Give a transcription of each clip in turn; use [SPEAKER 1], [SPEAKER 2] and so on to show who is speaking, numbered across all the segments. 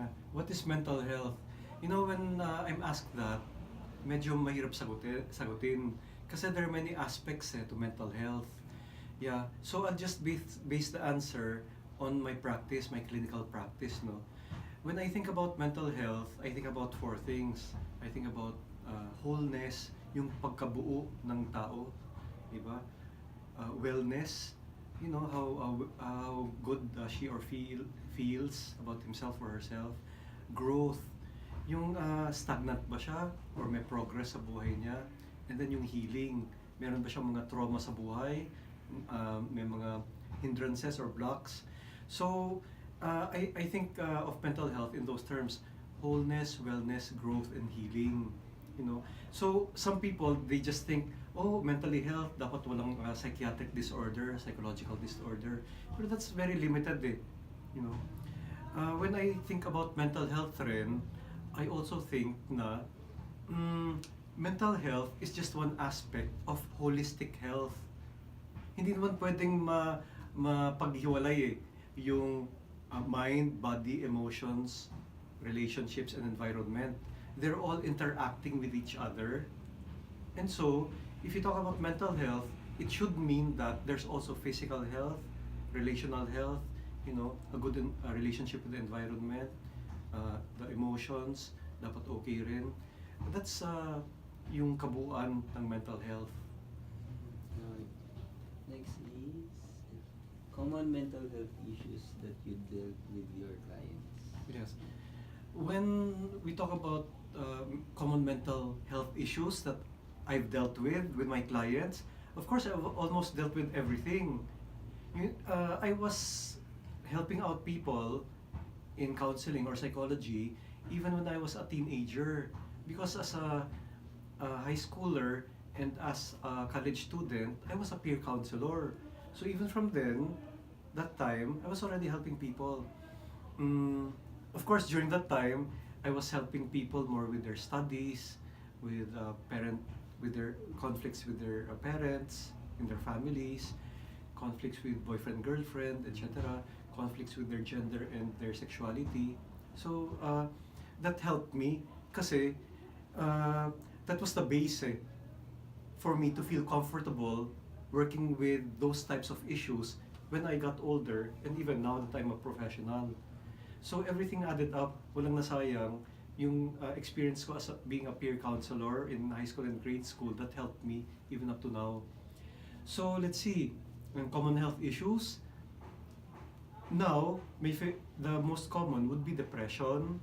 [SPEAKER 1] Yeah. What is mental health? You know, when I'm asked that, medyo mahirap sagutin. Kasi there are many aspects to mental health. Yeah. So I'll just base the answer on my practice, my clinical practice, no? When I think about mental health, I think about four things. I think about wholeness, yung pagkabuo ng tao, di ba? Wellness, you know, how good she or feels about himself or herself. Growth, yung stagnant ba siya or may progress sa buhay niya. And then yung healing, meron ba siyang mga trauma sa buhay, may mga hindrances or blocks. So I think of mental health in those terms: wholeness, wellness, growth, and healing. You know, so some people, they just think, oh, mentally health, dapat walang psychiatric disorder, psychological disorder. But that's very limited you know. When I think about mental health rin, I also think na mental health is just one aspect of holistic health. Hindi naman pwedeng mapaghiwalay yung mind, body, emotions, relationships, and environment. They're all interacting with each other. And so, if you talk about mental health, it should mean that there's also physical health, relational health, you know, a good relationship with the environment, the emotions, dapat okay rin. That's yung kabuuan ng mental health.
[SPEAKER 2] Next is common mental health issues that you dealt with your clients.
[SPEAKER 1] Yes. When we talk about common mental health issues that I've dealt with my clients, of course I've almost dealt with everything. I was helping out people in counseling or psychology even when I was a teenager, because as a high schooler and as a college student, I was a peer counselor. So even from then, that time, I was already helping people. Of course, during that time, I was helping people more with their studies, with with their conflicts with their parents, in their families, conflicts with boyfriend, girlfriend, etc., conflicts with their gender and their sexuality. So that helped me kasi that was the base for me to feel comfortable working with those types of issues when I got older and even now that I'm a professional. So everything added up, walang nasayang. Yung experience ko as being a peer counselor in high school and grade school, that helped me even up to now. So let's see, common health issues. Now, the most common would be depression,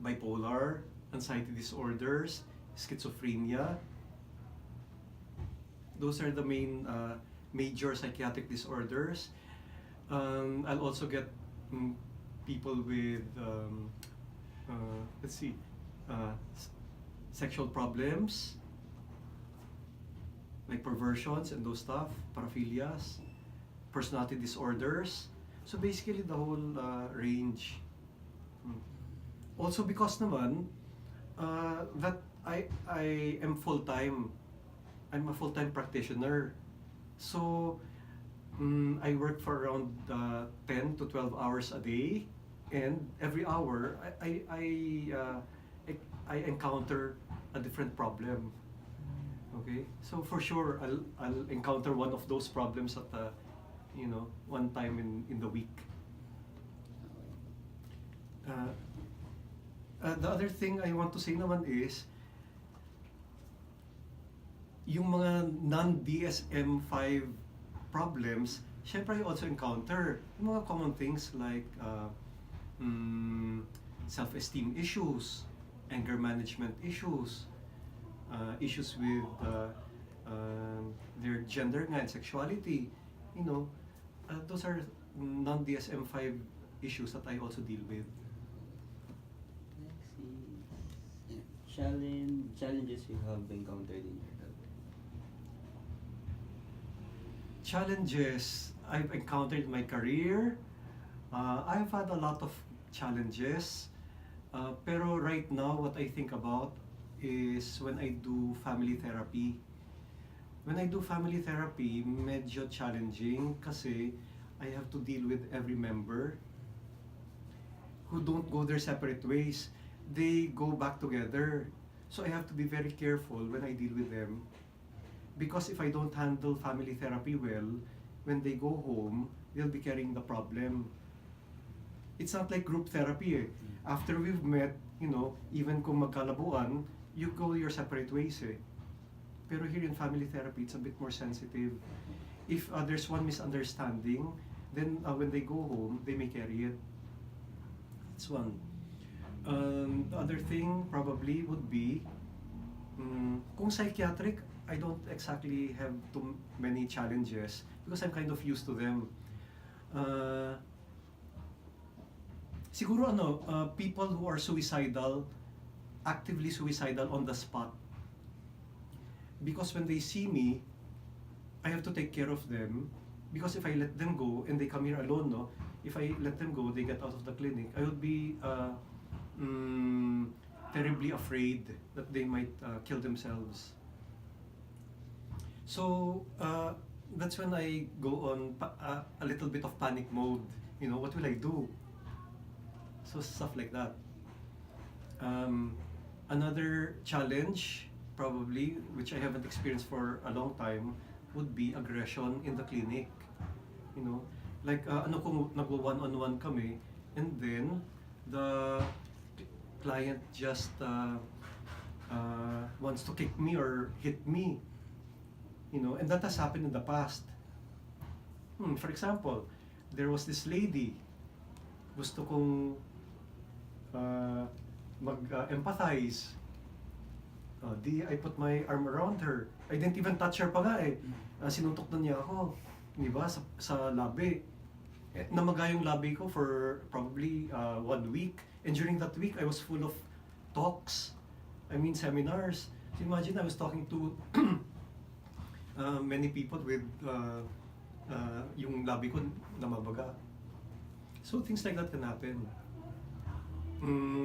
[SPEAKER 1] bipolar, anxiety disorders, schizophrenia. Those are the main major psychiatric disorders. I'll also get people with let's see, sexual problems like perversions and those stuff, paraphilias, personality disorders. So basically the whole range. Also because naman that I am full-time. I'm a full-time practitioner. So I work for around 10 to 12 hours a day, and every hour I encounter a different problem. Okay, so for sure I'll encounter one of those problems at one time in the week. The other thing I want to say naman is yung mga non-DSM-5 problems, syempre I also encounter yung mga common things like self-esteem issues, anger management issues, issues with their gender and sexuality. You know, those are non-DSM-5 issues that I also deal with.
[SPEAKER 2] Next is challenges you have encountered in your health.
[SPEAKER 1] Challenges I've encountered in my career, I've had a lot of challenges. Pero right now, what I think about is when I do family therapy. When I do family therapy, medyo challenging kasi I have to deal with every member who don't go their separate ways. They go back together. So I have to be very careful when I deal with them. Because if I don't handle family therapy well, when they go home, they'll be carrying the problem. It's not like group therapy eh. After we've met, even kung magkalabuan, you go your separate ways eh. Pero here in family therapy, it's a bit more sensitive. If there's one misunderstanding, then when they go home, they may carry it. That's one. The other thing probably would be, kung psychiatric, I don't exactly have too many challenges because I'm kind of used to them. Siguro people who are suicidal, actively suicidal on the spot. Because when they see me, I have to take care of them. Because if I let them go and they come here alone, if I let them go, they get out of the clinic, I would be terribly afraid that they might kill themselves. So that's when I go on a little bit of panic mode. What will I do? So stuff like that. Another challenge, probably, which I haven't experienced for a long time, would be aggression in the clinic. Like kung nagwo-one-on-one kami, and then the client just wants to kick me or hit me. And that has happened in the past. For example, there was this lady, gusto kong mag-empathize. I put my arm around her. I didn't even touch her pa nga eh. Sinuntok na niya ako, di ba, sa labi. Namaga yung labi ko for probably 1 week. And during that week, I was full of talks. Seminars. So imagine I was talking to many people with yung labi ko namabaga. So things like that can happen.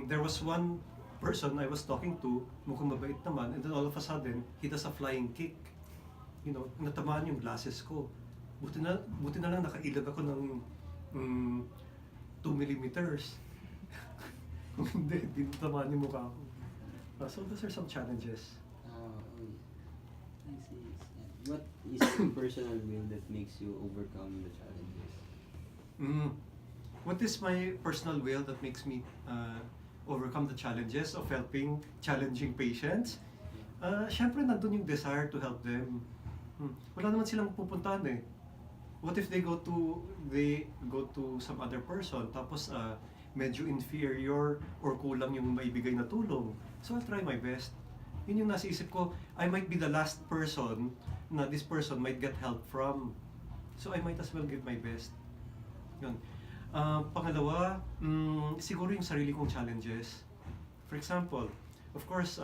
[SPEAKER 1] There was one person I was talking to, mukhang mabait naman, and then all of a sudden, he does a flying kick. Natamaan yung glasses ko. Buti na lang nakailag ako ng 2 millimeters. Kung hindi natamaan yung mukha ko. So those are some challenges.
[SPEAKER 2] I see. What is the personal will that makes you overcome the challenges?
[SPEAKER 1] What is my personal will that makes me overcome the challenges of helping challenging patients? Syempre nandun yung desire to help them. Wala naman silang pupuntahan eh. What if they go to some other person tapos medyo inferior or kulang yung maibigay na tulong? So I'll try my best. Yun yung nasa isip ko, I might be the last person na this person might get help from. So I might as well give my best. Yun. Pangalawa, siguro yung sarili kong challenges. For example, of course,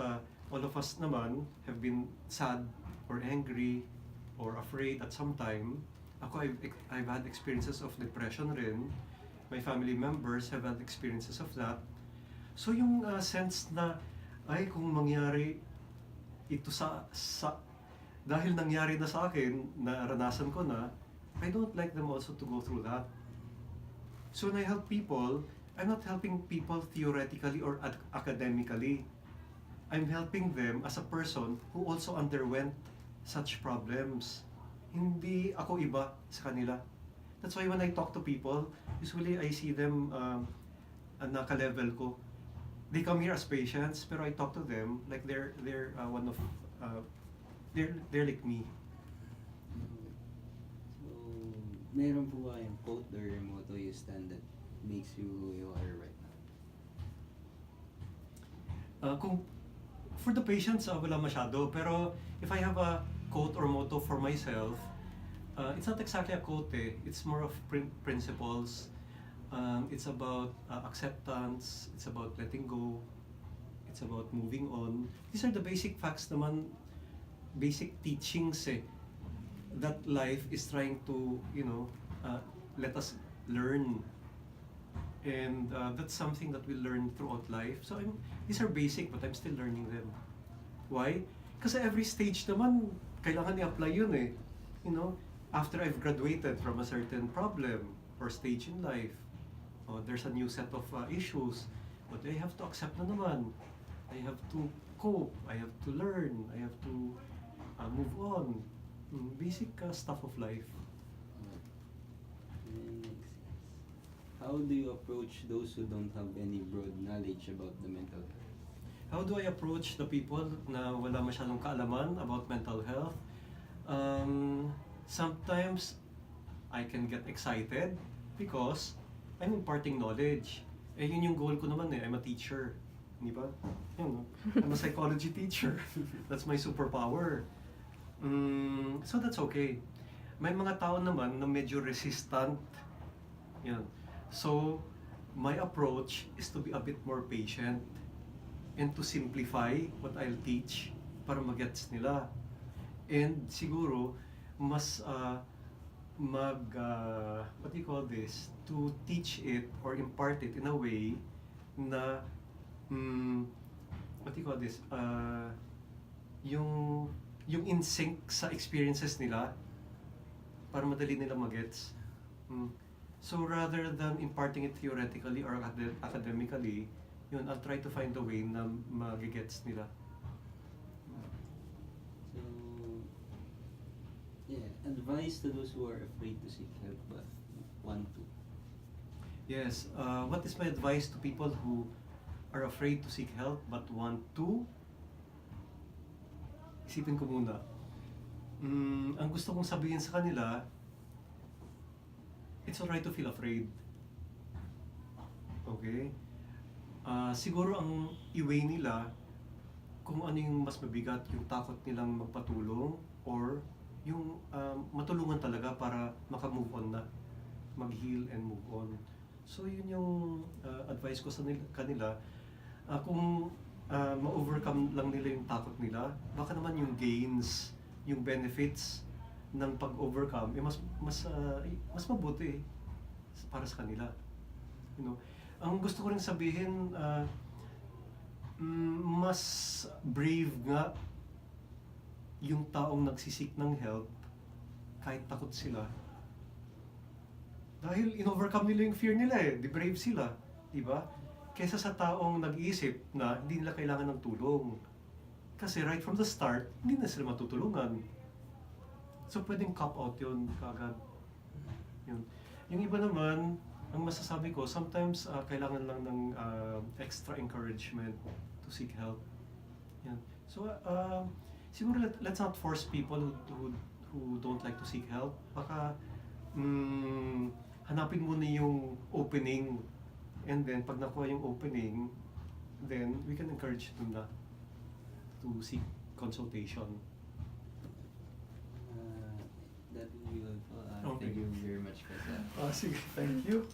[SPEAKER 1] all of us naman have been sad or angry or afraid at some time. Ako, I've had experiences of depression rin. My family members have had experiences of that. So yung sense na, ay kung mangyari ito dahil nangyari na sa akin, naranasan ko na, I don't like them also to go through that. So when I help people, I'm not helping people theoretically or academically. I'm helping them as a person who also underwent such problems. Hindi ako iba sa kanila. That's why when I talk to people, usually I see them naka-level ko. They come here as patients, pero I talk to them like they're one of they're like me.
[SPEAKER 2] Meron po ba yung quote or motto you stand that makes you who you are right now?
[SPEAKER 1] Kung for the patients, wala masyado. Pero if I have a quote or motto for myself, it's not exactly a quote eh. It's more of principles. It's about acceptance. It's about letting go. It's about moving on. These are the basic facts naman, basic teachings eh, that life is trying to, let us learn. And that's something that we learn throughout life. So these are basic, but I'm still learning them. Why? Kasi every stage naman, kailangan i-apply yun eh. After I've graduated from a certain problem or stage in life, there's a new set of issues, but I have to accept na naman. I have to cope, I have to learn, I have to move on. Basic stuff of life.
[SPEAKER 2] Makes sense. How do you approach those who don't have any broad knowledge about the mental health?
[SPEAKER 1] How do I approach the people na wala masyadong kaalaman about mental health? Sometimes I can get excited because I'm imparting knowledge. Yun yung goal ko naman I'm a teacher. Di ba? Yun, no? I'm a psychology teacher. That's my superpower. So that's okay. May mga tao naman na medyo resistant. Yan. So, my approach is to be a bit more patient and to simplify what I'll teach para magets nila. And siguro, mas what do you call this? To teach it or impart it in a way na what do you call this? Yung in sync sa experiences nila para madali nila magets. So rather than imparting it theoretically or academically, yun, I'll try to find a way na magigets nila.
[SPEAKER 2] So, yeah, advice to those who are afraid to seek help but want to.
[SPEAKER 1] Yes, what is my advice to people who are afraid to seek help but want to? Isipin ko muna. Ang gusto kong sabihin sa kanila, it's alright to feel afraid. Okay? Siguro ang i-weigh nila kung ano yung mas mabigat, yung takot nilang magpatulong or yung matulungan talaga para maka-move on na, mag-heal and move on. So yun yung advice ko sa kanila. Kung ma-overcome lang nila yung takot nila, baka naman yung gains, yung benefits ng pag-overcome mas mabuti para sa kanila. You know, ang gusto ko rin sabihin, mas brave nga yung taong nagsisik ng help kahit takot sila. Dahil in-overcome nila yung fear nila di brave sila, di ba? Kesa sa taong nag-iisip na hindi nila kailangan ng tulong. Kasi right from the start, hindi na sila matutulungan. So pwedeng cop out yun kaagad. Yun. Yung iba naman, ang masasabi ko, sometimes kailangan lang ng extra encouragement to seek help. Yan. So siguro let's not force people who don't like to seek help. Baka hanapin muna yung opening, and then pag nakuha yung opening, then we can encourage them na to seek consultation.
[SPEAKER 2] That will be all.
[SPEAKER 1] Okay.
[SPEAKER 2] Thank you very much for that.
[SPEAKER 1] Sige, thank you.